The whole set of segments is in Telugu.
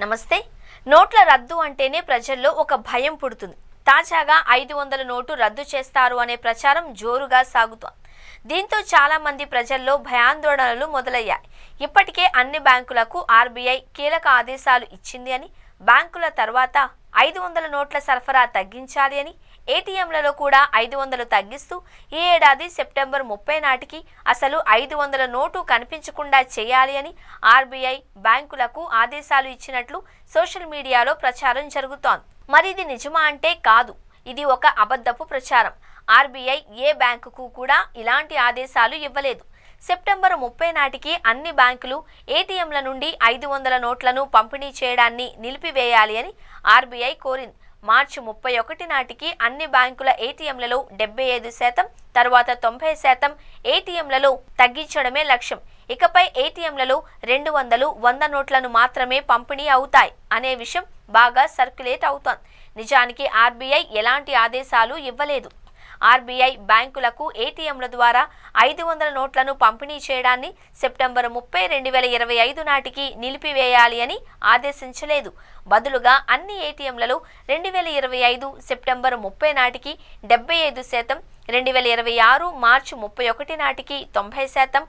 నమస్తే. నోట్ల రద్దు అంటేనే ప్రజల్లో ఒక భయం పుడుతుంది. తాజాగా 500 నోటు రద్దు చేస్తారు అనే ప్రచారం జోరుగా సాగుతోంది. దీంతో చాలా మంది ప్రజల్లో భయాందోళనలు మొదలయ్యాయి. ఇప్పటికే అన్ని బ్యాంకులకు ఆర్బీఐ కీలక ఆదేశాలు ఇచ్చింది అని, బ్యాంకుల తర్వాత 500 నోట్ల సరఫరా తగ్గించాలి అని, ఏటీఎంలలో కూడా 500 తగ్గిస్తూ ఈ ఏడాది సెప్టెంబర్ 30 నాటికి అసలు 500 నోటు కనిపించకుండా చేయాలి అని ఆర్బీఐ బ్యాంకులకు ఆదేశాలు ఇచ్చినట్లు సోషల్ మీడియాలో ప్రచారం జరుగుతోంది. మరి ఇది నిజమా అంటే కాదు, ఇది ఒక అబద్ధపు ప్రచారం. ఆర్బీఐ ఏ బ్యాంకుకు కూడా ఇలాంటి ఆదేశాలు ఇవ్వలేదు. సెప్టెంబర్ 30 నాటికి అన్ని బ్యాంకులు ఏటీఎంల నుండి 500 నోట్లను పంపిణీ చేయడాన్ని నిలిపివేయాలి అని ఆర్బీఐ కోరింది. మార్చి 31 నాటికి అన్ని బ్యాంకుల ఏటీఎంలలో 75%, తర్వాత 90% ఏటీఎంలలో తగ్గించడమే లక్ష్యం. ఇకపై ఏటీఎంలలో 200, 100 నోట్లను మాత్రమే పంపిణీ అవుతాయి అనే విషయం బాగా సర్క్యులేట్ అవుతోంది. నిజానికి ఆర్బీఐ ఎలాంటి ఆదేశాలు ఇవ్వలేదు. ఆర్బీఐ బ్యాంకులకు ఏటీఎంల ద్వారా 500 నోట్లను పంపిణీ చేయడాన్ని సెప్టెంబర్ 30, 2025 నాటికి నిలిపివేయాలి అని ఆదేశించలేదు. బదులుగా అన్ని ఏటీఎంలలో 2025 సెప్టెంబర్ 30 నాటికి 75%, 2026 మార్చి 31 నాటికి 90%,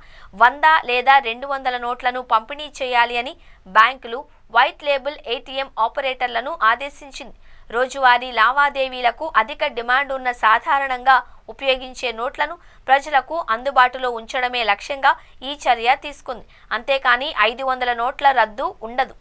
100 లేదా 200 నోట్లను పంపిణీ చేయాలి అని బ్యాంకులు వైట్ లేబుల్ ఏటీఎం ఆపరేటర్లను ఆదేశించింది. రోజువారీ లావాదేవీలకు అధిక డిమాండ్ ఉన్న సాధారణంగా ఉపయోగించే నోట్లను ప్రజలకు అందుబాటులో ఉంచడమే లక్ష్యంగా ఈ చర్య తీసుకుంది. అంతేకాని 500 నోట్ల రద్దు ఉండదు.